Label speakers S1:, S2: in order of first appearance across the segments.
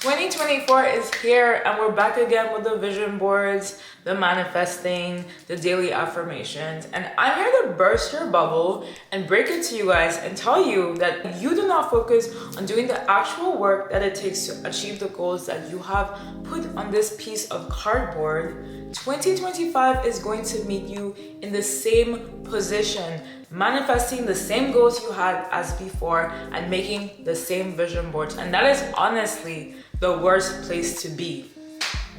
S1: 2024 is here and we're back again with the vision boards, the manifesting, the daily affirmations. And I'm here to burst your bubble and break it to you guys and tell you that you do not focus on doing the actual work that it takes to achieve the goals that you have put on this piece of cardboard. 2025 is going to meet you in the same position, manifesting the same goals you had as before and making the same vision boards. And that is honestly the worst place to be.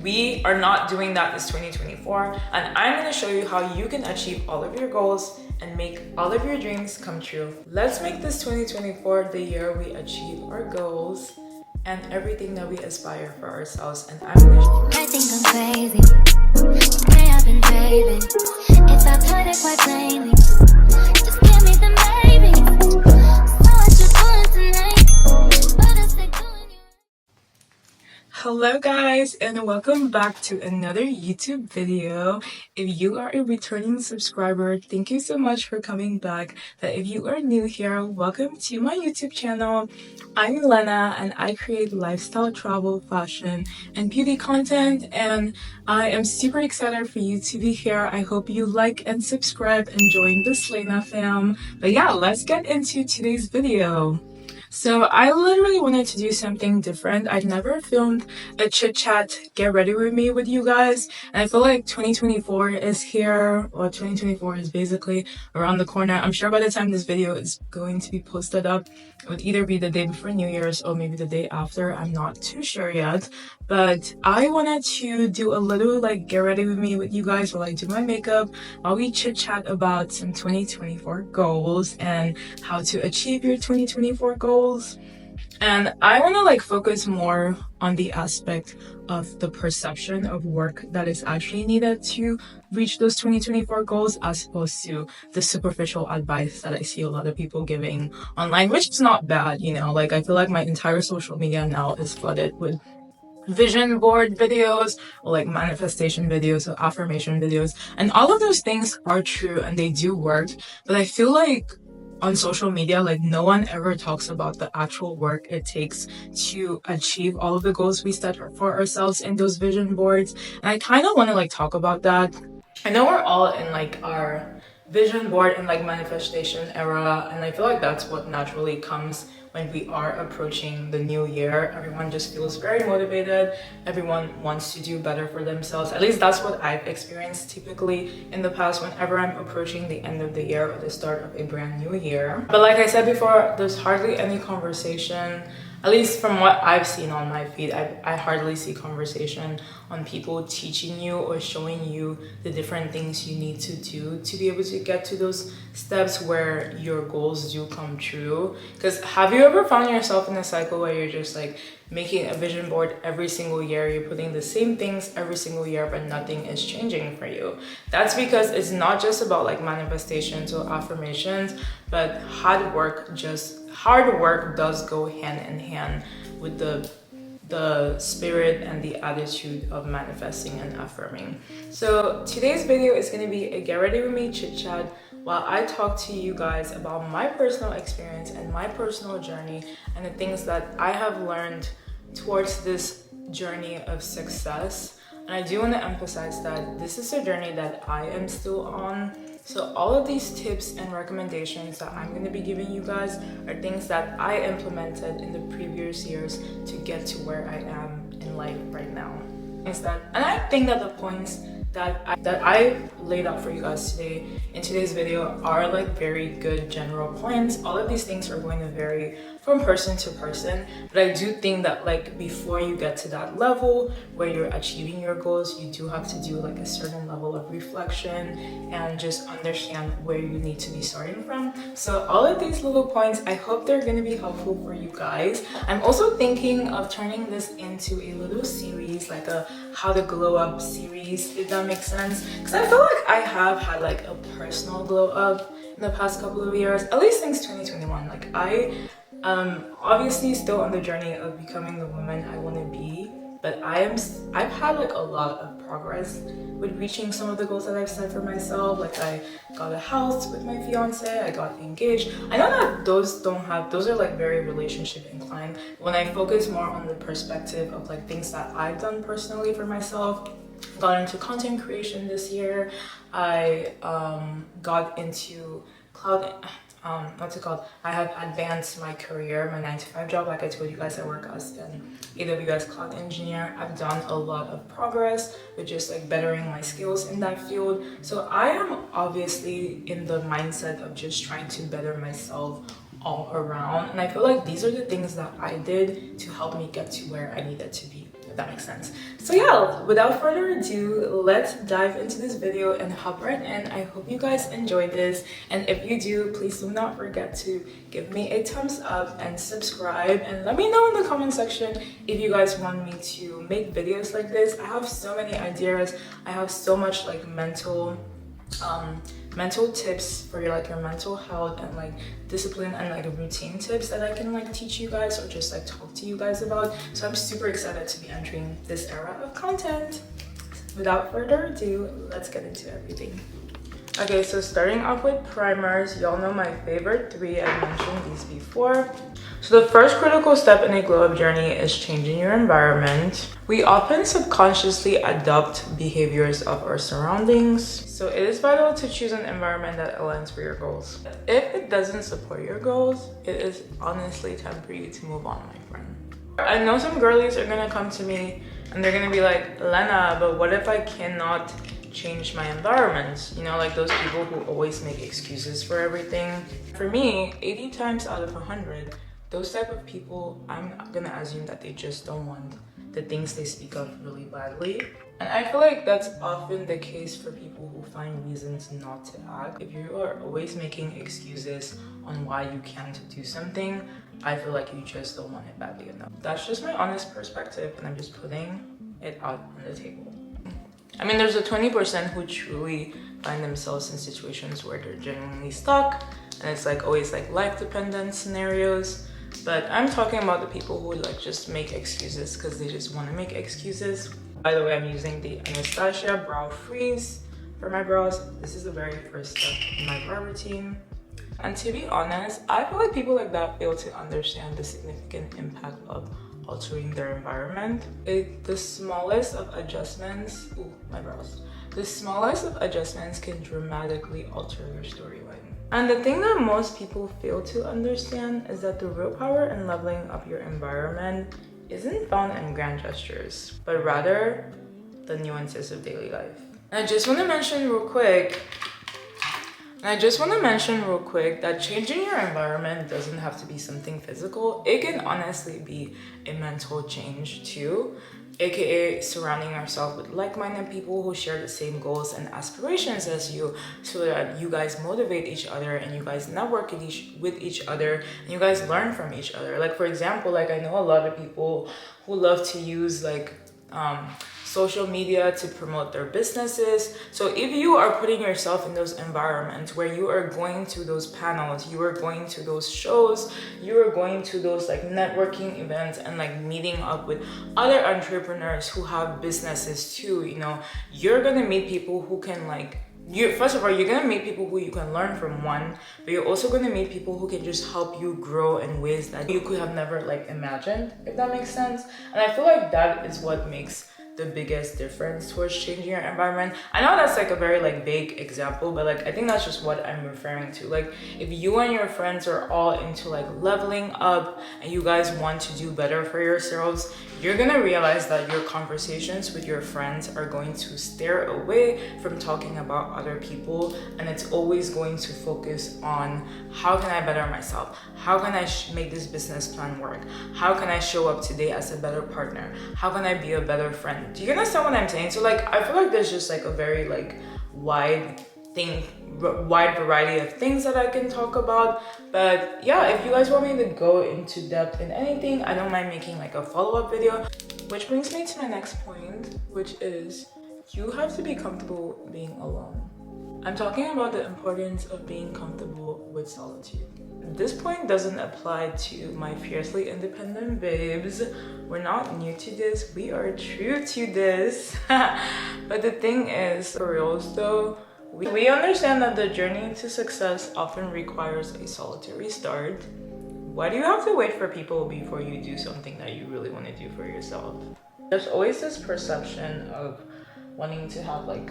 S1: We are not doing that this 2024, and I'm going to show you how you can achieve all of your goals and make all of your dreams come true. Let's make this 2024 the year we achieve our goals and everything that we aspire for ourselves. And I'm going to
S2: I think I'm crazy. May I've been craving. If I put it quite plainly, just give me the baby. So what you doing tonight? But I say doing you.
S1: Hello guys, and welcome back to another YouTube video. If you are a returning subscriber, thank you so much for coming back. But if you are new here, welcome to my YouTube channel. I'm ngwalehna and I create lifestyle, travel, fashion, and beauty content, and I am super excited for you to be here. I hope you like and subscribe and join the ngwalehna fam. But yeah, let's get into today's video. So I literally wanted to do something different. I've never filmed a chit chat get ready with me with you guys, and I feel like 2024 is here, or 2024 is basically around the corner. I'm sure by the time this video is going to be posted up, it would either be the day before New Year's or maybe the day after. I'm not too sure yet, but I wanted to do a little like get ready with me with you guys while I do my makeup, while we chit chat about some 2024 goals and how to achieve your 2024 goals. And I want to like focus more on the aspect of the perception of work that is actually needed to reach those 2024 goals, as opposed to the superficial advice that I see a lot of people giving online, which is not bad, you know. Like I feel like my entire social media now is flooded with vision board videos or like manifestation videos or affirmation videos, and all of those things are true and they do work, but I feel like on social media, like no one ever talks about the actual work it takes to achieve all of the goals we set for ourselves in those vision boards. And I kind of want to like talk about that. I know we're all in like our vision board and like manifestation era, and I feel like that's what naturally comes when we are approaching the new year. Everyone just feels very motivated. Everyone wants to do better for themselves. At least that's what I've experienced typically in the past whenever I'm approaching the end of the year or the start of a brand new year. But like I said before, there's hardly any conversation, at least from what I've seen on my feed. I hardly see conversation on people teaching you or showing you the different things you need to do to be able to get to those steps where your goals do come true. Because have you ever found yourself in a cycle where you're just like making a vision board every single year, you're putting the same things every single year, but nothing is changing for you? That's because it's not just about like manifestations or affirmations, but hard work does go hand in hand with the spirit and the attitude of manifesting and affirming. So today's video is going to be a get ready with me chit chat while I talk to you guys about my personal experience and my personal journey and the things that I have learned towards this journey of success. And I do want to emphasize that this is a journey that I am still on. So all of these tips and recommendations that I'm going to be giving you guys are things that I implemented in the previous years to get to where I am in life right now. And I think that the points that I laid out for you guys today in today's video are like very good general points. All of these things are going to vary from person to person, but I do think that like before you get to that level where you're achieving your goals, you do have to do like a certain level of reflection and just understand where you need to be starting from. So all of these little points, I hope they're going to be helpful for you guys. I'm also thinking of turning this into a little series, like a how to glow up series, if that makes sense, because I feel like I have had like a personal glow up in the past couple of years, at least since 2021. Like I obviously still on the journey of becoming the woman I want to be, but I've had like a lot of progress with reaching some of the goals that I've set for myself. Like I got a house with my fiance, I got engaged. I know that those are like very relationship inclined. When I focus more on the perspective of like things that I've done personally for myself, got into content creation this year. I got into what's it called? I have advanced my career, my 9 to 5 job. Like I told you guys, I work as an AWS cloud engineer. I've done a lot of progress with just like bettering my skills in that field. So I am obviously in the mindset of just trying to better myself all around. And I feel like these are the things that I did to help me get to where I needed to be. That makes sense. So yeah, without further ado, let's dive into this video and hop right in. I hope you guys enjoyed this, and if you do, please do not forget to give me a thumbs up and subscribe, and let me know in the comment section if you guys want me to make videos like this. I have so many ideas. I have so much like mental tips for your mental health and like discipline and like routine tips that I can like teach you guys or just like talk to you guys about. So I'm super excited to be entering this era of content. Without further ado, let's get into everything. Okay, so starting off with primers, y'all know my favorite 3. I've mentioned these before. So the first critical step in a glow up journey is changing your environment. We often subconsciously adopt behaviors of our surroundings. So it is vital to choose an environment that aligns with your goals. If it doesn't support your goals, it is honestly time for you to move on, my friend. I know some girlies are gonna come to me and they're gonna be like, Lena, but what if I cannot change my environment? You know, like those people who always make excuses for everything. For me, 80 times out of 100, those type of people, I'm gonna assume that they just don't want the things they speak of really badly. And I feel like that's often the case for people who find reasons not to act. If you are always making excuses on why you can't do something, I feel like you just don't want it badly enough. That's just my honest perspective, and I'm just putting it out on the table. I mean, there's a 20% who truly find themselves in situations where they're genuinely stuck, and it's like always like life dependent scenarios. But I'm talking about the people who like just make excuses because they just want to make excuses. By the way, I'm using the Anastasia Brow Freeze for my brows. This is the very first step in my brow routine. And to be honest, I feel like people like that fail to understand the significant impact of altering their environment. The smallest of adjustments, the smallest of adjustments can dramatically alter your storyline. And the thing that most people fail to understand is that the real power in leveling up your environment isn't found in grand gestures, but rather the nuances of daily life. And I just want to mention real quick that changing your environment doesn't have to be something physical. It can honestly be a mental change too, aka surrounding yourself with like-minded people who share the same goals and aspirations as you, so that you guys motivate each other and you guys network with each other and you guys learn from each other. Like for example, like I know a lot of people who love to use like social media to promote their businesses. So if you are putting yourself in those environments where you are going to those panels, you are going to those shows, you are going to those like networking events and like meeting up with other entrepreneurs who have businesses too, you know, you're gonna meet people who can like, first of all, you're gonna meet people who you can learn from, one, but you're also gonna meet people who can just help you grow in ways that you could have never like imagined, if that makes sense. And I feel like that is what makes the biggest difference towards changing your environment. I know that's like a very like vague example, but like I think that's just what I'm referring to. Like if you and your friends are all into like leveling up and you guys want to do better for yourselves, you're gonna realize that your conversations with your friends are going to steer away from talking about other people, and it's always going to focus on how can I better myself? How can I make this business plan work? How can I show up today as a better partner? How can I be a better friend? Do you understand what I'm saying? So like I feel like there's just like a very like wide variety of things that I can talk about. But yeah, if you guys want me to go into depth in anything, I don't mind making like a follow-up video. Which brings me to my next point, which is you have to be comfortable being alone. I'm talking about the importance of being comfortable with solitude. This point doesn't apply to my fiercely independent babes. We're not new to this, we are true to this. But the thing is, for reals though, we understand that the journey to success often requires a solitary start. Why do you have to wait for people before you do something that you really want to do for yourself? There's always this perception of wanting to have like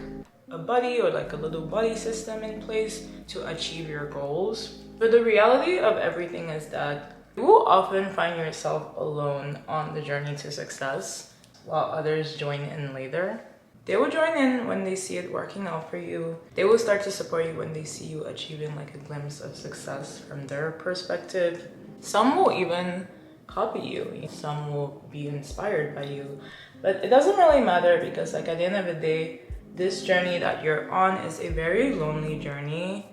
S1: a buddy or like a little buddy system in place to achieve your goals. But the reality of everything is that you will often find yourself alone on the journey to success while others join in later. They will join in when they see it working out for you. They will start to support you when they see you achieving like a glimpse of success from their perspective. Some will even copy you. Some will be inspired by you. But it doesn't really matter because like at the end of the day, this journey that you're on is a very lonely journey.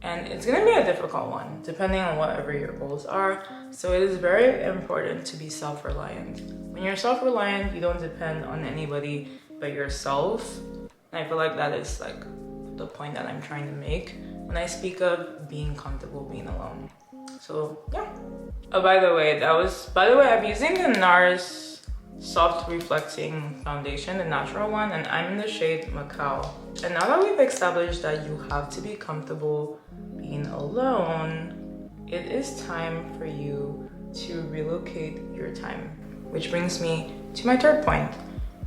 S1: And it's gonna be a difficult one, depending on whatever your goals are. So it is very important to be self-reliant. When you're self-reliant, you don't depend on anybody but yourself. And I feel like that is like the point that I'm trying to make when I speak of being comfortable being alone. So yeah. Oh, by the way, I'm using the NARS Soft Reflecting Foundation, the natural one, and I'm in the shade Macau. And now that we've established that you have to be comfortable being alone, it is time for you to relocate your time. Which brings me to my third point,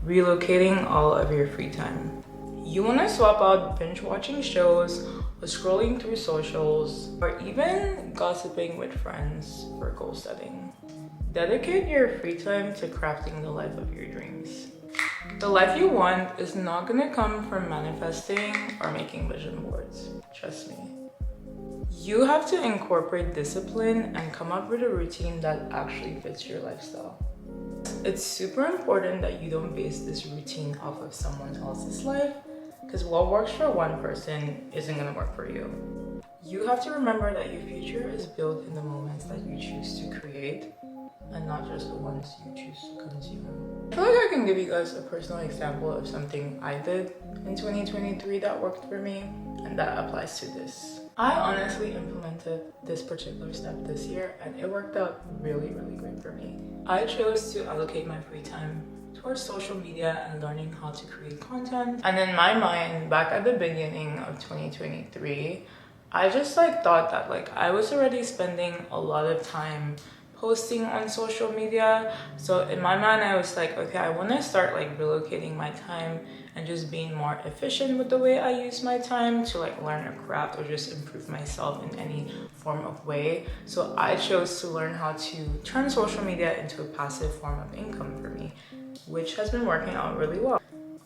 S1: relocating all of your free time. You want to swap out binge watching shows or scrolling through socials or even gossiping with friends for goal setting. Dedicate your free time to crafting the life of your dreams. The life you want is not gonna come from manifesting or making vision boards. Trust me. You have to incorporate discipline and come up with a routine that actually fits your lifestyle. It's super important that you don't base this routine off of someone else's life, because what works for one person isn't gonna work for you. You have to remember that your future is built in the moments that you choose to create and not just the ones you choose to consume. I feel like I can give you guys a personal example of something I did in 2023 that worked for me, and that applies to this. I honestly implemented this particular step this year and it worked out really, really great for me. I chose to allocate my free time towards social media and learning how to create content. And in my mind, back at the beginning of 2023, I just like thought that like I was already spending a lot of time posting on social media. So in my mind, I was like, okay, I want to start like relocating my time and just being more efficient with the way I use my time to like learn a craft or just improve myself in any form of way. So I chose to learn how to turn social media into a passive form of income for me, which has been working out really well.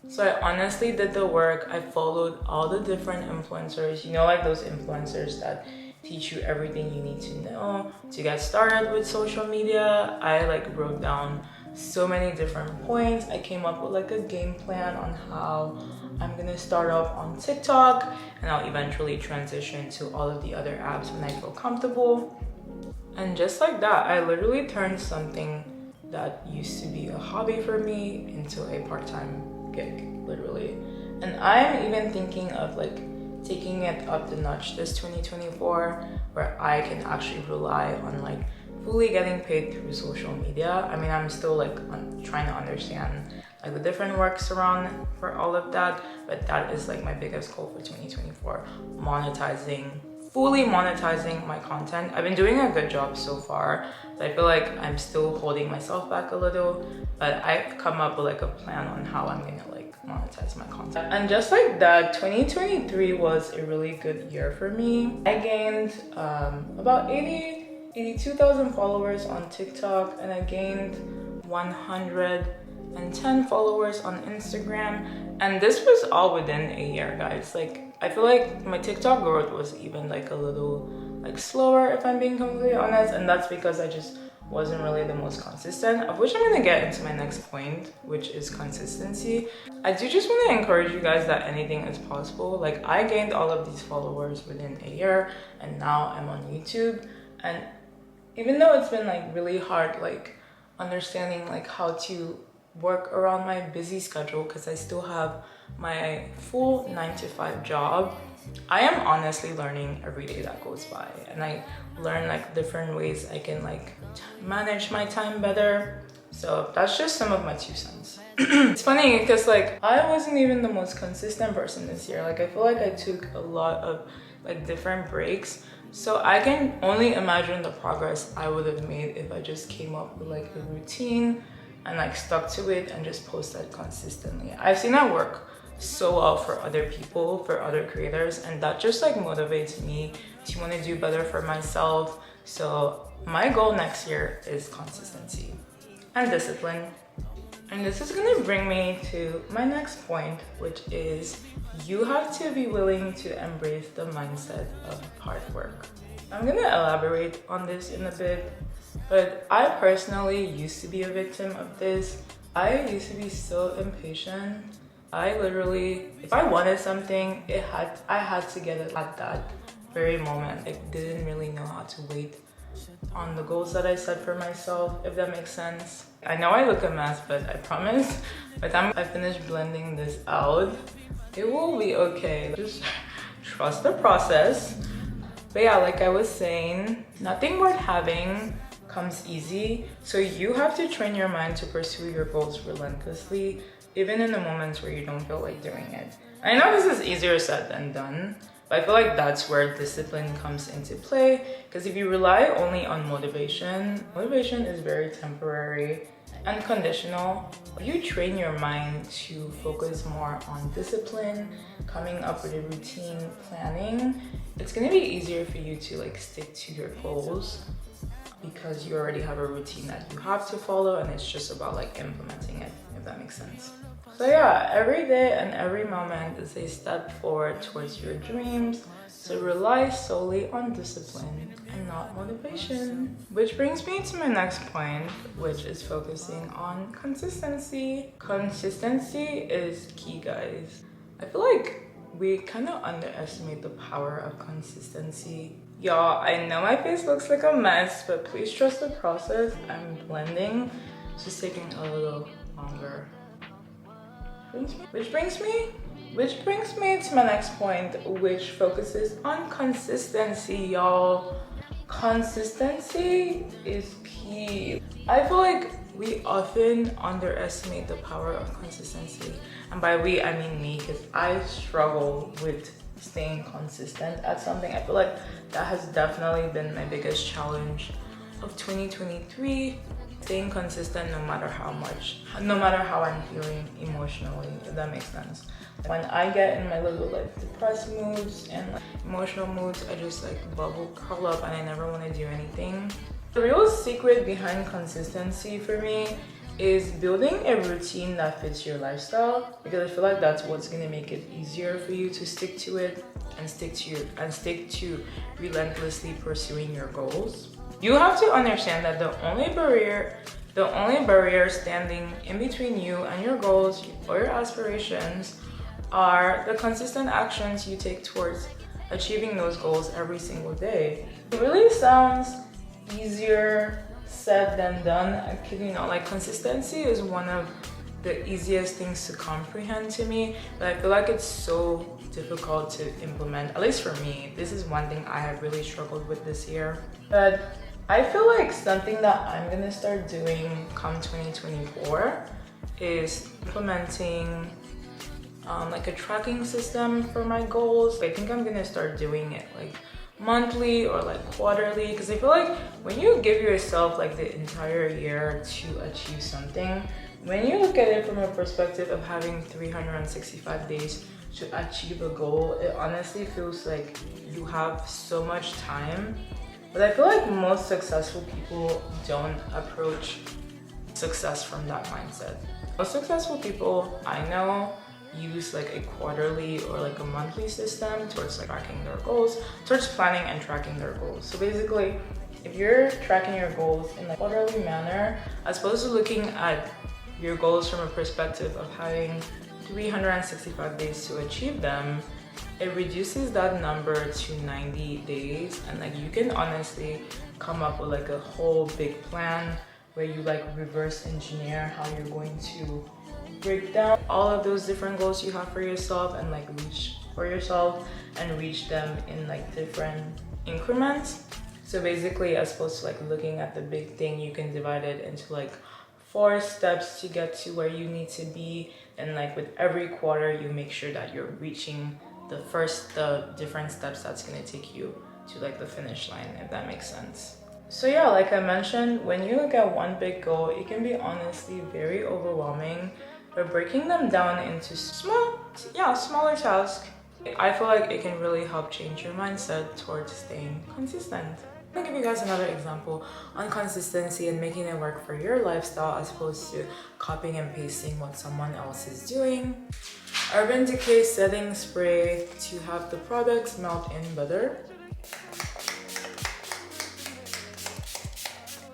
S1: So I honestly did the work. I followed all the different influencers, you know, like those influencers that teach you everything you need to know to get started with social media. I like wrote down so many different points. I came up with like a game plan on how I'm gonna start off on TikTok and I'll eventually transition to all of the other apps when I feel comfortable. And just like that, I literally turned something that used to be a hobby for me into a part-time gig, literally. And I'm even thinking of like taking it up the notch this 2024, where I can actually rely on like fully getting paid through social media. I mean, I'm still like trying to understand like the different works around for all of that, but that is like my biggest goal for 2024, fully monetizing my content. I've been doing a good job so far, but I feel like I'm still holding myself back a little, but I've come up with like a plan on how I'm gonna like monetize my content. And just like that, 2023 was a really good year for me. I gained about 82,000 followers on TikTok, and I gained 110 followers on Instagram, and this was all within a year, guys. Like, I feel like my TikTok growth was even like a little like slower, if I'm being completely honest, and that's because I just wasn't really the most consistent, of which I'm gonna get into my next point, which is consistency. I do just want to encourage you guys that anything is possible. Like, I gained all of these followers within a year, and now I'm on YouTube. And even though it's been like really hard, like understanding like how to work around my busy schedule because I still have my full 9 to 5 job. I am honestly learning every day that goes by, and I learn like different ways I can like manage my time better. So that's just some of my 2 cents. It's funny because like I wasn't even the most consistent person this year. Like I feel like I took a lot of like different breaks. So I can only imagine the progress I would have made if I just came up with like a routine and like stuck to it and just posted consistently. I've seen that work so well for other people, for other creators, and that just like motivates me to want to do better for myself. So my goal next year is consistency and discipline. And this is gonna bring me to my next point, which is you have to be willing to embrace the mindset of hard work. I'm gonna elaborate on this in a bit, but I personally used to be a victim of this. I used to be so impatient. I literally, if I wanted something, I had to get it at that very moment. I didn't really know how to wait on the goals that I set for myself, if that makes sense. I know I look a mess, but I promise by the time I finish blending this out, it will be okay. Just trust the process. But yeah, like I was saying, nothing worth having comes easy. So you have to train your mind to pursue your goals relentlessly, even in the moments where you don't feel like doing it. I know this is easier said than done, but I feel like that's where discipline comes into play, because if you rely only on motivation is very temporary and conditional. If you train your mind to focus more on discipline, coming up with a routine, planning, it's gonna be easier for you to like stick to your goals because you already have a routine that you have to follow, and it's just about like implementing it, if that makes sense. So yeah, every day and every moment is a step forward towards your dreams. So rely solely on discipline and not motivation. Which brings me to my next point, which is focusing on consistency. Consistency is key, guys. I feel like we kind of underestimate the power of consistency. Y'all, I know my face looks like a mess, but please trust the process. I'm blending. It's just taking a little longer. Which brings me to my next point, which focuses on consistency, y'all. Consistency is key. I feel like we often underestimate the power of consistency. And by we, I mean me, because I struggle with staying consistent at something. I feel like that has definitely been my biggest challenge of 2023. Staying consistent no matter how I'm feeling emotionally, if that makes sense. When I get in my little like depressed moods and like emotional moods, I just like curl up and I never want to do anything. The real secret behind consistency for me is building a routine that fits your lifestyle, because I feel like that's what's gonna make it easier for you to stick to it and stick to relentlessly pursuing your goals. You have to understand that the only barrier standing in between you and your goals or your aspirations are the consistent actions you take towards achieving those goals every single day. It really sounds easier said than done. I kid you not, like consistency is one of the easiest things to comprehend to me, but I feel like it's so difficult to implement, at least for me. This is one thing I have really struggled with this year. But I feel like something that I'm gonna start doing come 2024 is implementing like a tracking system for my goals. I think I'm gonna start doing it like monthly or like quarterly, because I feel like when you give yourself like the entire year to achieve something, when you look at it from a perspective of having 365 days to achieve a goal, it honestly feels like you have so much time. But I feel like most successful people don't approach success from that mindset. Most successful people I know use like a quarterly or like a monthly system towards like tracking their goals, towards planning and tracking their goals. So basically, if you're tracking your goals in a quarterly manner, as opposed to looking at your goals from a perspective of having 365 days to achieve them, it reduces that number to 90 days, and like you can honestly come up with like a whole big plan where you like reverse engineer how you're going to break down all of those different goals you have for yourself and like reach for yourself and reach them in like different increments. So basically, as opposed to like looking at the big thing, you can divide it into like 4 steps to get to where you need to be. And like with every quarter, you make sure that you're reaching the different steps that's gonna take you to like the finish line, if that makes sense. So yeah, like I mentioned, when you look at one big goal, it can be honestly very overwhelming, but breaking them down into smaller tasks, I feel like it can really help change your mindset towards staying consistent. I'm gonna give you guys another example on consistency and making it work for your lifestyle as opposed to copying and pasting what someone else is doing. Urban Decay setting spray to have the products melt in better.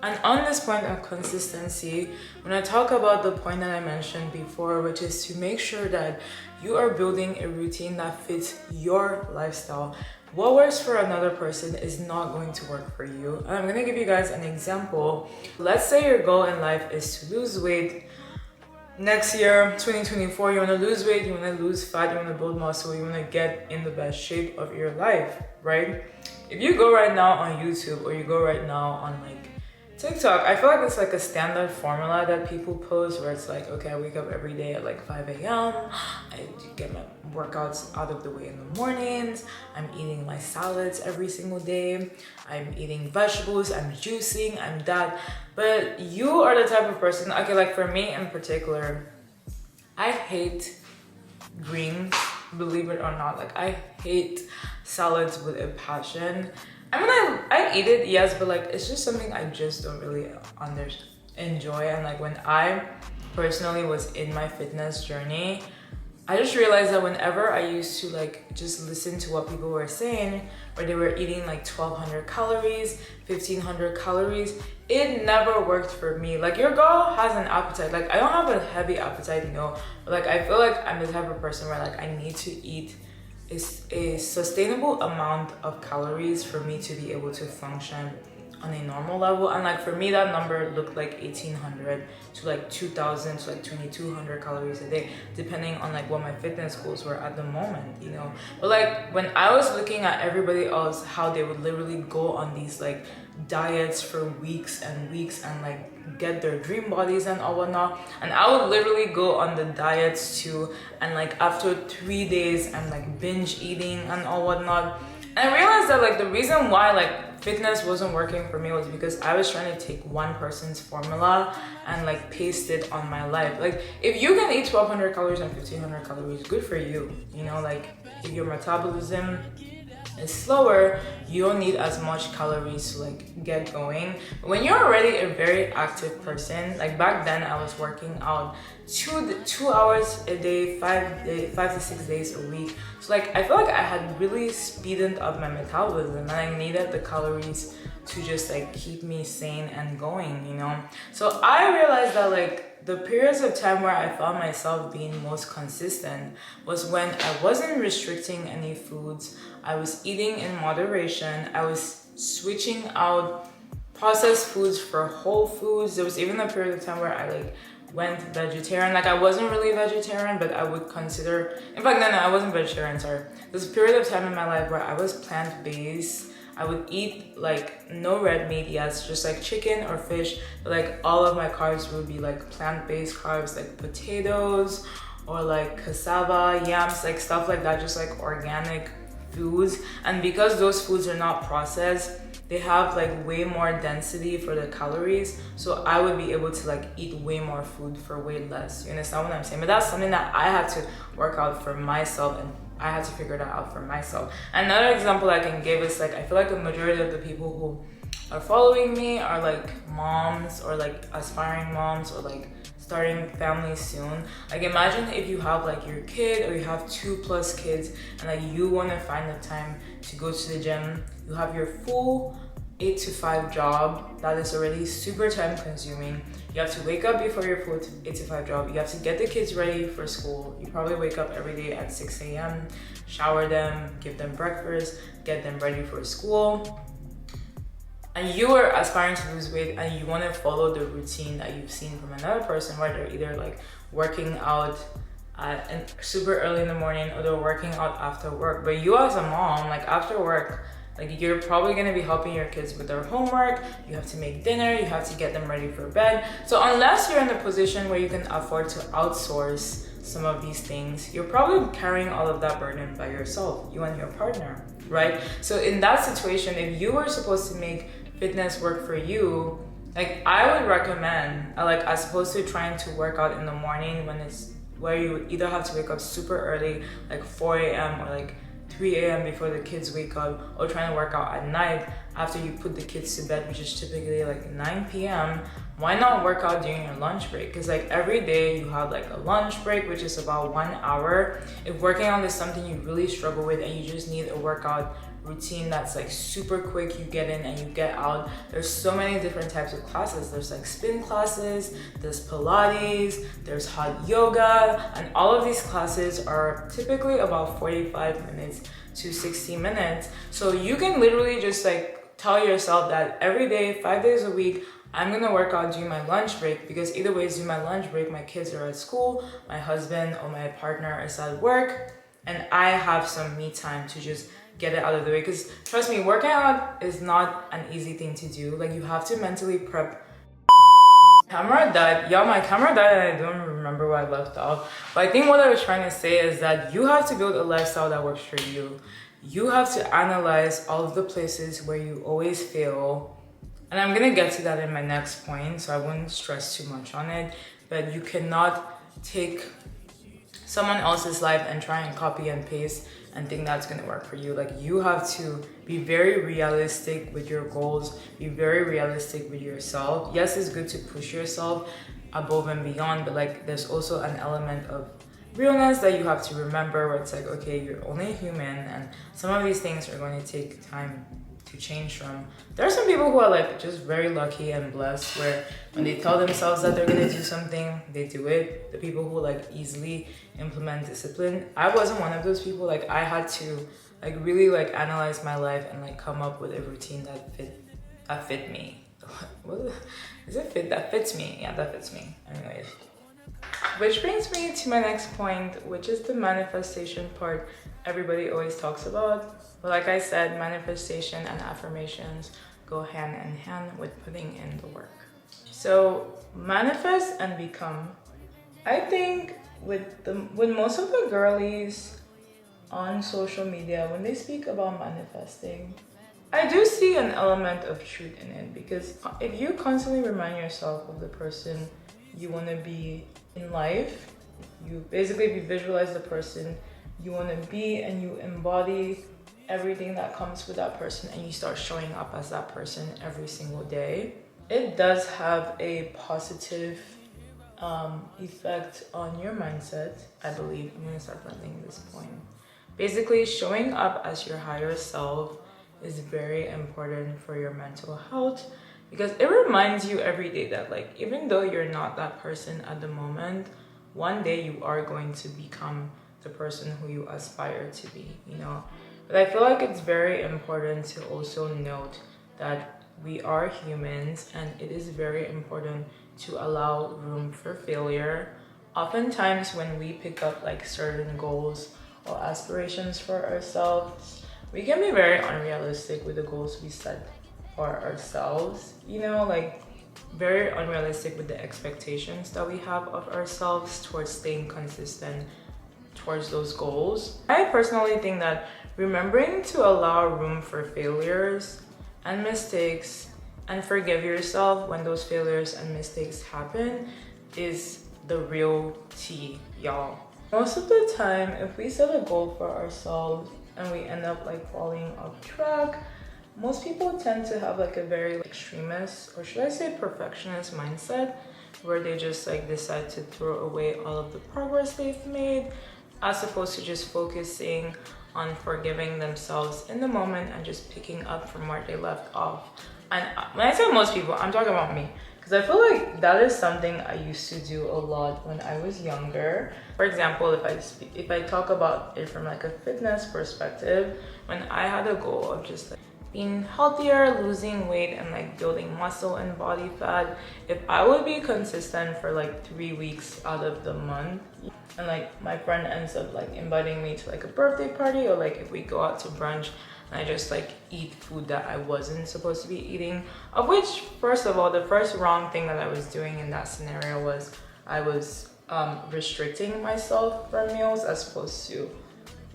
S1: And on this point of consistency, when I talk about the point that I mentioned before, which is to make sure that you are building a routine that fits your lifestyle. What works for another person is not going to work for you. And I'm gonna give you guys an example. Let's say your goal in life is to lose weight. Next year, 2024, you wanna lose weight, you wanna lose fat, you wanna build muscle, you wanna get in the best shape of your life, right? If you go right now on YouTube or you go right now on like TikTok, I feel like it's like a standard formula that people post where it's like, okay, I wake up every day at like 5 a.m. I get my workouts out of the way in the mornings. I'm eating my salads every single day. I'm eating vegetables, I'm juicing, I'm that. But you are the type of person, okay, like for me in particular, I hate greens, believe it or not. Like I hate salads with a passion. I mean, I eat it, yes, but like it's just something I just don't really enjoy. And like when I personally was in my fitness journey, I just realized that whenever I used to like just listen to what people were saying, where they were eating like 1,200 calories, 1,500 calories, it never worked for me. Like your girl has an appetite. Like I don't have a heavy appetite, no, but like I feel like I'm the type of person where like I need to eat is a sustainable amount of calories for me to be able to function on a normal level. And like for me, that number looked like 1,800 to like 2,000 to like 2,200 calories a day, depending on like what my fitness goals were at the moment, you know. But like when I was looking at everybody else, how they would literally go on these like diets for weeks and weeks and like get their dream bodies and all whatnot, and I would literally go on the diets too, and like after 3 days I'm like binge eating and all whatnot. And I realized that like the reason why like fitness wasn't working for me was because I was trying to take one person's formula and like paste it on my life. Like if you can eat 1,200 calories and 1,500 calories, good for you, you know. Like if your metabolism is slower, you don't need as much calories to like get going. But when you're already a very active person, like back then I was working out 2 hours a day, 5 to 6 days a week. So like I feel like I had really speeded up my metabolism and I needed the calories to just like keep me sane and going, you know. So I realized that like the periods of time where I found myself being most consistent was when I wasn't restricting any foods. I was eating in moderation. I was switching out processed foods for whole foods. There was even a period of time where I like went vegetarian. Like I wasn't really vegetarian, but I would consider, in fact, no, I wasn't vegetarian, sorry. There's a period of time in my life where I was plant-based. I would eat like no red meat, yes, just like chicken or fish, but like all of my carbs would be like plant-based carbs, like potatoes or like cassava, yams, like stuff like that, just like organic foods. And because those foods are not processed, they have like way more density for the calories, so I would be able to like eat way more food for way less. You understand what I'm saying? But that's something that I had to work out for myself, and I had to figure that out for myself. Another example I can give is like I feel like the majority of the people who are following me are like moms or like aspiring moms or like starting families soon. Like imagine if you have like your kid or you have 2+ kids and like you want to find the time to go to the gym. You have your full 8 to 5 job that is already super time consuming. You have to wake up before your full 8 to 5 job. You have to get the kids ready for school. You probably wake up every day at 6 a.m, shower them, give them breakfast, get them ready for school. and you are aspiring to lose weight and you want to follow the routine that you've seen from another person, where they're either like working out and super early in the morning, or they're working out after work. But you as a mom, like after work, like you're probably going to be helping your kids with their homework, you have to make dinner, you have to get them ready for bed. So unless you're in a position where you can afford to outsource some of these things, you're probably carrying all of that burden by yourself, you and your partner, right? So in that situation, if you were supposed to make fitness work for you, like I would recommend, like as opposed to trying to work out in the morning when it's where you either have to wake up super early, like 4 a.m. or like 3 a.m. before the kids wake up, or trying to work out at night after you put the kids to bed, which is typically like 9 p.m. Why not work out during your lunch break? Because like every day you have like a lunch break, which is about 1 hour. If working out is something you really struggle with and you just need a workout routine that's like super quick, you get in and you get out, there's so many different types of classes. There's like spin classes, there's Pilates, there's hot yoga, and all of these classes are typically about 45 minutes to 60 minutes. So you can literally just like tell yourself that every day, 5 days a week, I'm gonna work out during my lunch break, because either way, during my lunch break, my kids are at school, my husband or my partner is at work, and I have some me time to just get it out of the way. Because trust me, working out is not an easy thing to do. Like you have to mentally prep. Camera died. Yeah, my camera died and I don't remember where I left off. But I think what I was trying to say is that you have to build a lifestyle that works for you. You have to analyze all of the places where you always fail. And I'm gonna get to that in my next point, so I wouldn't stress too much on it. But you cannot take someone else's life and try and copy and paste and think that's going to work for you. Like you have to be very realistic with your goals, be very realistic with yourself. Yes, it's good to push yourself above and beyond, but like there's also an element of realness that you have to remember, where it's like, okay, you're only human and some of these things are going to take time to change from. There are some people who are like just very lucky and blessed, where when they tell themselves that they're gonna do something, they do it. The people who like easily implement discipline. I wasn't one of those people. Like I had to like really like analyze my life and like come up with a routine that fit me. What is it? That fits me. Yeah, that fits me. Anyways. Which brings me to my next point, which is the manifestation part everybody always talks about. But like I said, manifestation and affirmations go hand in hand with putting in the work. So manifest and become. I think with most of the girlies on social media, when they speak about manifesting, I do see an element of truth in it, because if you constantly remind yourself of the person you want to be in life, you basically visualize the person you want to be and you embody everything that comes with that person, and you start showing up as that person every single day, it does have a positive effect on your mindset, I believe. I'm gonna start blending this point. Basically, showing up as your higher self is very important for your mental health, because it reminds you every day that like even though you're not that person at the moment, one day you are going to become the person who you aspire to be, you know. But I feel like it's very important to also note that we are humans, and it is very important to allow room for failure. Oftentimes when we pick up like certain goals or aspirations for ourselves, we can be very unrealistic with the goals we set for ourselves, you know, like very unrealistic with the expectations that we have of ourselves towards staying consistent towards those goals. I personally think that remembering to allow room for failures and mistakes and forgive yourself when those failures and mistakes happen is the real tea, y'all. Most of the time, if we set a goal for ourselves and we end up like falling off track, most people tend to have like a very extremist, or should I say perfectionist mindset, where they just like decide to throw away all of the progress they've made, as opposed to just focusing on forgiving themselves in the moment and just picking up from where they left off. And when I say most people, I'm talking about me, because I feel like that is something I used to do a lot when I was younger. For example, if I talk about it from like a fitness perspective, when I had a goal of just like being healthier, losing weight, and like building muscle and body fat, if I would be consistent for like 3 weeks out of the month, and like my friend ends up like inviting me to like a birthday party, or like if we go out to brunch and I just like eat food that I wasn't supposed to be eating, of which, first of all, the first wrong thing that I was doing in that scenario was I was restricting myself from meals as opposed to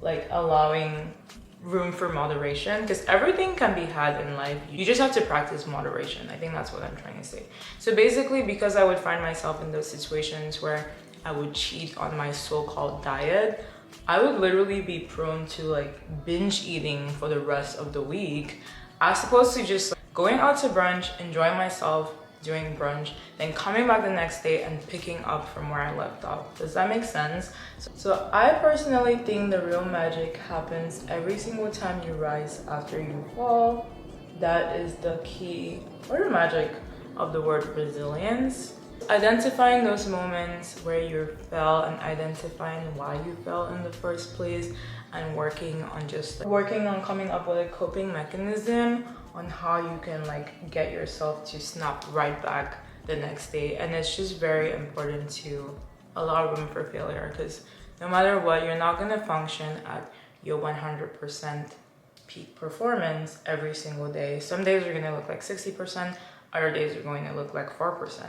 S1: like allowing room for moderation, because everything can be had in life. You just have to practice moderation. I think that's what I'm trying to say. So basically, because I would find myself in those situations where I would cheat on my so-called diet, I would literally be prone to like binge eating for the rest of the week, as opposed to just like, going out to brunch, enjoying myself, doing brunch, then coming back the next day and picking up from where I left off. Does that make sense? So I personally think the real magic happens every single time you rise after you fall. That is the key, or the magic of the word resilience. Identifying those moments where you fell and identifying why you fell in the first place, and working on coming up with a coping mechanism on how you can like get yourself to snap right back the next day. And it's just very important to allow room for failure, because no matter what, you're not going to function at your 100% peak performance every single day. Some days are going to look like 60%, other days are going to look like 4%.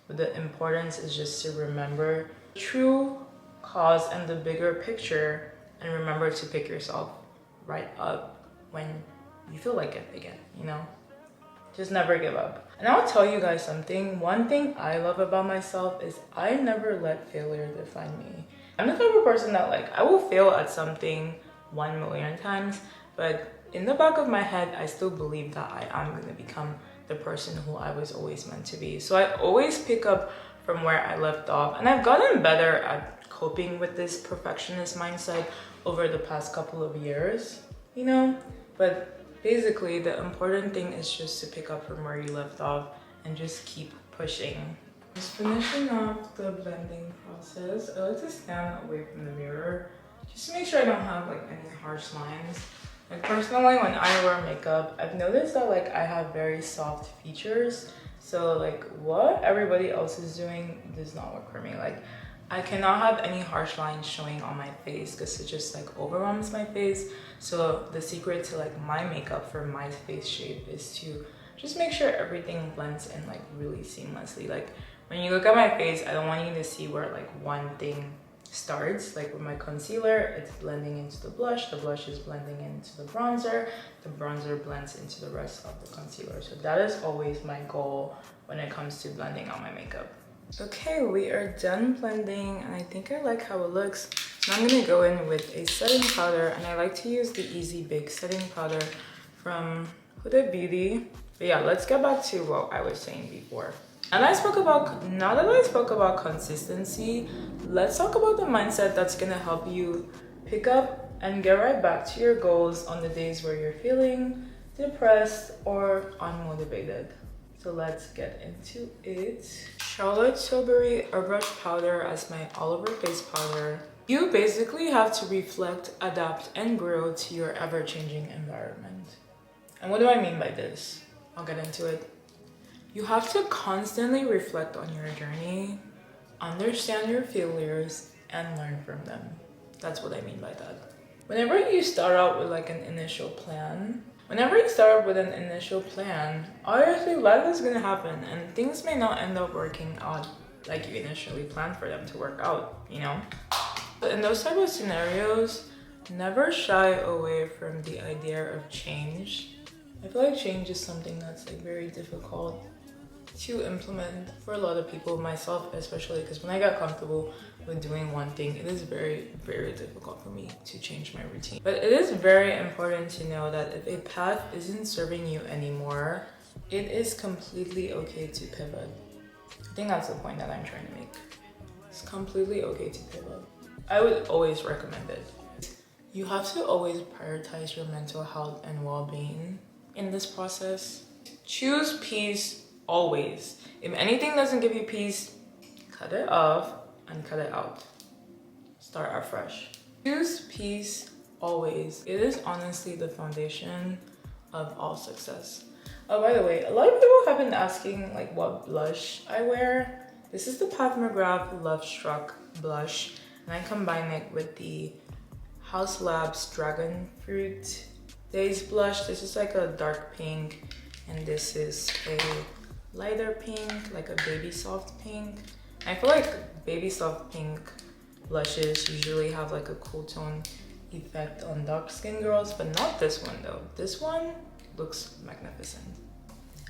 S1: But the importance is just to remember the true cause and the bigger picture, and remember to pick yourself right up when you feel like it again, you know? Just never give up. And I'll tell you guys something. One thing I love about myself is I never let failure define me. I'm the type of person that like, I will fail at something 1,000,000 times, but in the back of my head, I still believe that I am going to become the person who I was always meant to be. So I always pick up from where I left off, and I've gotten better at coping with this perfectionist mindset over the past couple of years, you know? But basically, the important thing is just to pick up from where you left off and just keep pushing. Just finishing off the blending process, I like to stand away from the mirror just to make sure I don't have like any harsh lines. Like personally, when I wear makeup, I've noticed that like I have very soft features. So like what everybody else is doing does not work for me. Like I cannot have any harsh lines showing on my face because it just like overwhelms my face. So the secret to like my makeup for my face shape is to just make sure everything blends in like really seamlessly. Like when you look at my face, I don't want you to see where like one thing starts. Like with my concealer, it's blending into the blush is blending into the bronzer blends into the rest of the concealer. So that is always my goal when it comes to blending out my makeup. Okay, we are done blending, and I think I like how it looks. Now I'm gonna go in with a setting powder, and I like to use the Easy Bake setting powder from Huda Beauty. But yeah, let's get back to what I was saying before. Now that I spoke about consistency, let's talk about the mindset that's gonna help you pick up and get right back to your goals on the days where you're feeling depressed or unmotivated. So let's get into it. Charlotte Tilbury Airbrush Powder as my all-over face powder. You basically have to reflect, adapt, and grow to your ever-changing environment. And what do I mean by this? I'll get into it. You have to constantly reflect on your journey, understand your failures, and learn from them. That's what I mean by that. Whenever you start out with like an initial plan, obviously life is gonna happen and things may not end up working out like you initially planned for them to work out, you know? But in those type of scenarios, never shy away from the idea of change. I feel like change is something that's like very difficult to implement for a lot of people, myself especially, because when I got comfortable with doing one thing, it is very, very difficult for me to change my routine. But it is very important to know that if a path isn't serving you anymore, it is completely okay to pivot. I think that's the point that I'm trying to make. It's completely okay to pivot. I would always recommend it. You have to always prioritize your mental health and well-being in this process. Choose peace always. If anything doesn't give you peace, cut it off and cut it out. Start afresh. Choose peace always. It is honestly the foundation of all success. Oh, by the way, a lot of people have been asking like what blush I wear. This is the Pat McGrath Love Struck blush, and I combine it with the House Labs Dragon Fruit Days blush. This is like a dark pink, and this is a lighter pink, like a baby soft pink. I feel like baby soft pink blushes usually have like a cool tone effect on dark skin girls, but not this one though. This one looks magnificent.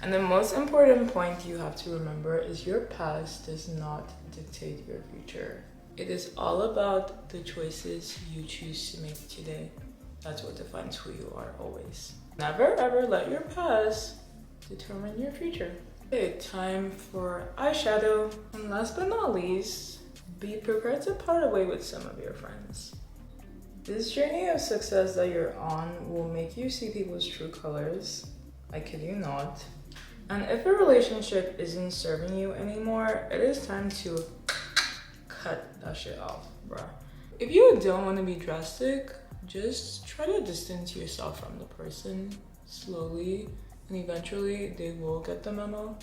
S1: And the most important point you have to remember is your past does not dictate your future. It is all about the choices you choose to make today. That's what defines who you are always. Never ever let your past determine your future. Okay, time for eyeshadow. And last but not least, be prepared to part away with some of your friends. This journey of success that you're on will make you see people's true colors. I kid you not. And if a relationship isn't serving you anymore, it is time to cut that shit off, bruh. If you don't want to be drastic, just try to distance yourself from the person slowly, and eventually they will get the memo.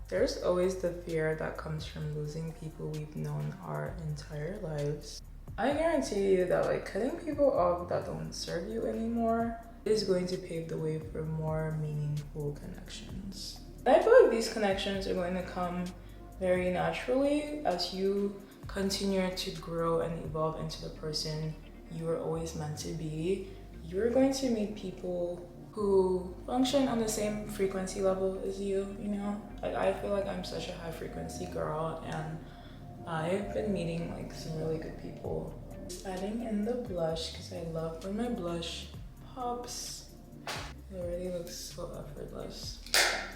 S1: There's always the fear that comes from losing people we've known our entire lives. I guarantee you that like cutting people off that don't serve you anymore is going to pave the way for more meaningful connections. And I feel like these connections are going to come very naturally as you continue to grow and evolve into the person you were always meant to be. You're going to meet people who function on the same frequency level as you, you know? Like I feel like I'm such a high frequency girl, and I've been meeting like some really good people. Just adding in the blush because I love when my blush pops. It already looks so effortless.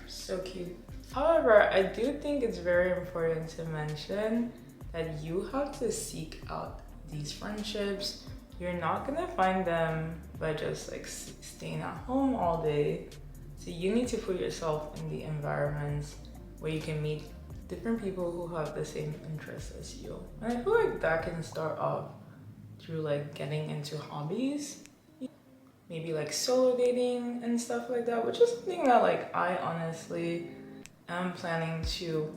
S1: So cute. However, I do think it's very important to mention that you have to seek out these friendships. You're not gonna find them by just like staying at home all day. So you need to put yourself in the environments where you can meet different people who have the same interests as you. And I feel like that can start off through like getting into hobbies, maybe like solo dating and stuff like that, which is something that like I honestly am planning to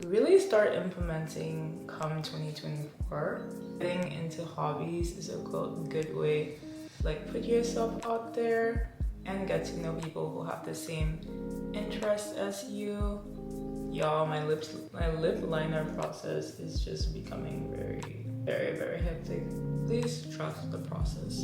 S1: really start implementing come 2024. Getting into hobbies is a good way to like put yourself out there and get to know people who have the same interests as you. Y'all, my lip liner process is just becoming very hectic. Please trust the process.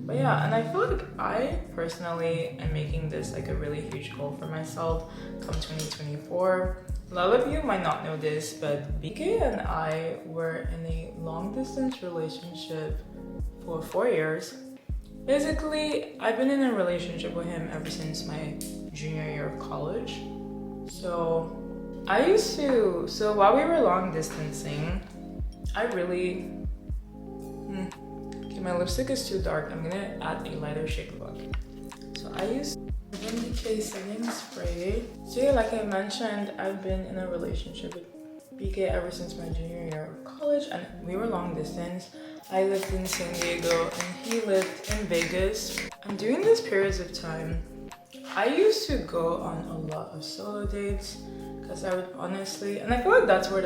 S1: But yeah, and I feel like I personally am making this like a really huge goal for myself come 2024. A lot of you might not know this, but BK and I were in a long distance relationship for 4 years. Basically, I've been in a relationship with him ever since my junior year of college. So while we were long distancing, I really, okay, my lipstick is too dark. I'm gonna add a lighter shade look. So I use BK setting spray. So yeah, like I mentioned, I've been in a relationship with BK ever since my junior year of college, and we were long distance. I lived in San Diego and he lived in Vegas. And during these periods of time, I used to go on a lot of solo dates because I would honestly, and I feel like that's where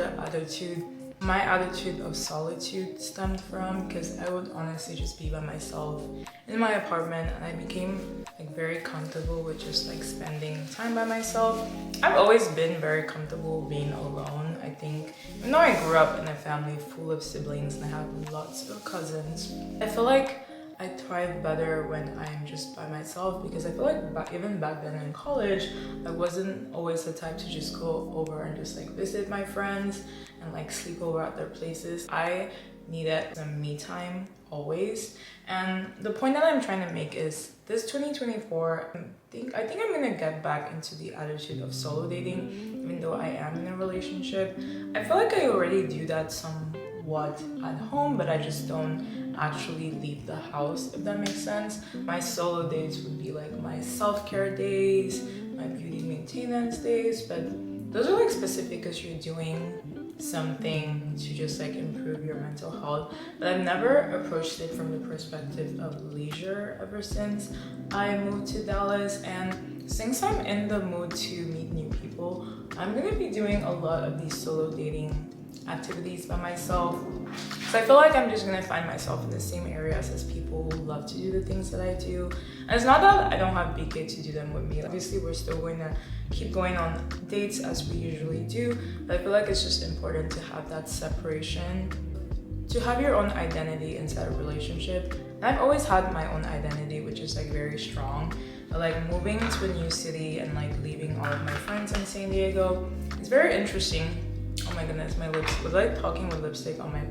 S1: my attitude of solitude stemmed from, because I would honestly just be by myself in my apartment, and I became like very comfortable with just like spending time by myself. I've always been very comfortable being alone. I think even though I grew up in a family full of siblings and I have lots of cousins, I feel like I thrive better when I'm just by myself, because I feel like even back then in college, I wasn't always the type to just go over and just like visit my friends and like sleep over at their places. I needed some me time always. And the point that I'm trying to make is this 2024, I think I'm gonna get back into the attitude of solo dating, even though I am in a relationship. I feel like I already do that somewhat at home, but I just don't actually leave the house, if that makes sense. My solo days would be like my self-care days, my beauty maintenance days, but those are like specific because you're doing something to just like improve your mental health, but I've never approached it from the perspective of leisure ever since I moved to Dallas. And since I'm in the mood to meet new people, I'm gonna be doing a lot of these solo dating activities by myself. So I feel like I'm just gonna find myself in the same areas as people who love to do the things that I do. And it's not that I don't have BK to do them with me. Obviously, we're still going to keep going on dates as we usually do, but I feel like it's just important to have that separation, to have your own identity inside a relationship. And I've always had my own identity, which is like very strong. But like moving to a new city and like leaving all of my friends in San Diego, it's very interesting. Oh my goodness, my lips, was I talking with lipstick on my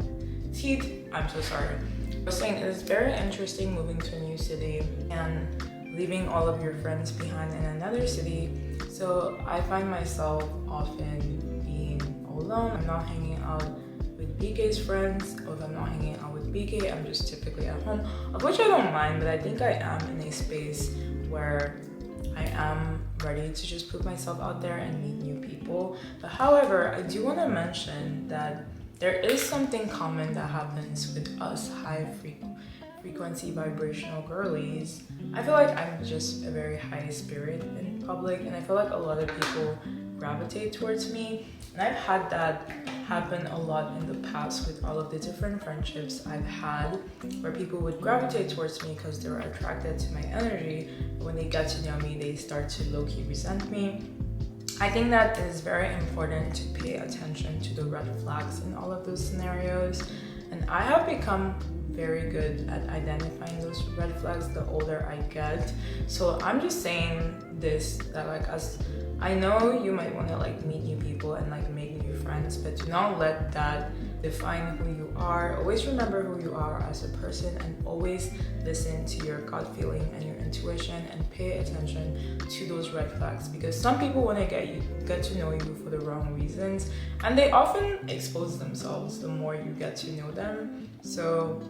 S1: teeth? I'm so sorry. I was saying it's very interesting moving to a new city and leaving all of your friends behind in another city. So I find myself often being alone. I'm not hanging out with BK's friends, or if I'm not hanging out with BK, I'm just typically at home, of which I don't mind, but I think I am in a space where I am ready to just put myself out there and meet new people. But however, I do want to mention that there is something common that happens with us high frequency vibrational girlies. I feel like I'm just a very high spirit in public, and I feel like a lot of people gravitate towards me. And I've had that happen a lot in the past with all of the different friendships I've had, where people would gravitate towards me because they were attracted to my energy. But when they get to know me, they start to low-key resent me. I think that it is very important to pay attention to the red flags in all of those scenarios. And I have become very good at identifying those red flags the older I get. So I'm just saying this, that like, as I know you might want to like meet new people and like make new friends, but do not let that define who you are. Always remember who you are as a person, and always listen to your gut feeling and your intuition, and pay attention to those red flags, because some people want to get to know you for the wrong reasons, and they often expose themselves the more you get to know them. So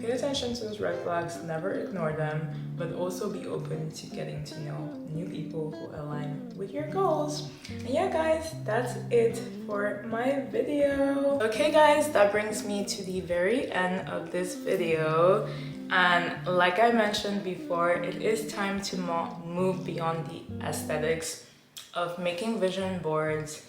S1: pay attention to those red flags, never ignore them, but also be open to getting to know new people who align with your goals. And yeah guys, that's it for my video. Okay guys, that brings me to the very end of this video. And like I mentioned before, it is time to move beyond the aesthetics of making vision boards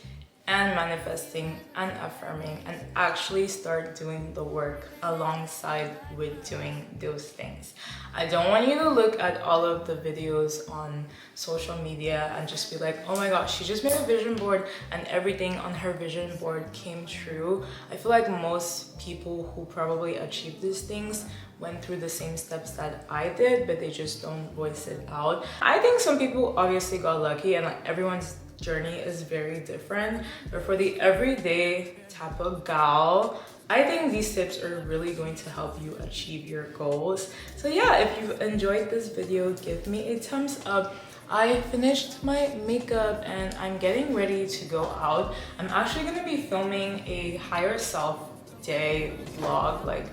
S1: and manifesting and affirming, and actually start doing the work alongside with doing those things. I don't want you to look at all of the videos on social media and just be like, oh my gosh, she just made a vision board and everything on her vision board came true. I feel like most people who probably achieved these things went through the same steps that I did, but they just don't voice it out. I think some people obviously got lucky, and like everyone's journey is very different, but for the everyday type of gal, I think these tips are really going to help you achieve your goals. So yeah, if you enjoyed this video, give me a thumbs up. I finished my makeup and I'm getting ready to go out. I'm actually going to be filming a higher self day vlog,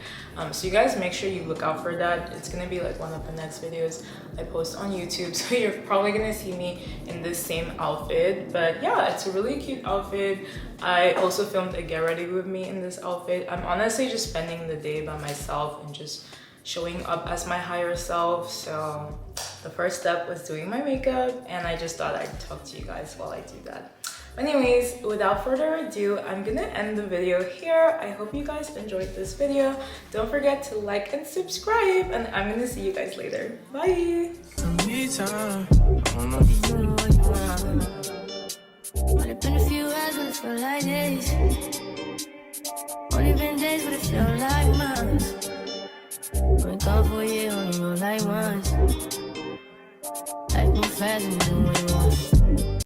S1: so you guys make sure you look out for that. It's gonna be like one of the next videos I post on YouTube, so you're probably gonna see me in this same outfit. But yeah, it's a really cute outfit. I also filmed a get ready with me in this outfit. I'm honestly just spending the day by myself and just showing up as my higher self. So the first step was doing my makeup, and I just thought I'd talk to you guys while I do that. Anyways, without further ado, I'm gonna end the video here. I hope you guys enjoyed this video. Don't forget to like and subscribe, and I'm gonna see you guys later. Bye!
S2: Only been a few hours, but it feel like days. Only been days, but it feel like months. Been gone for a year, only know like once. Life move fast and you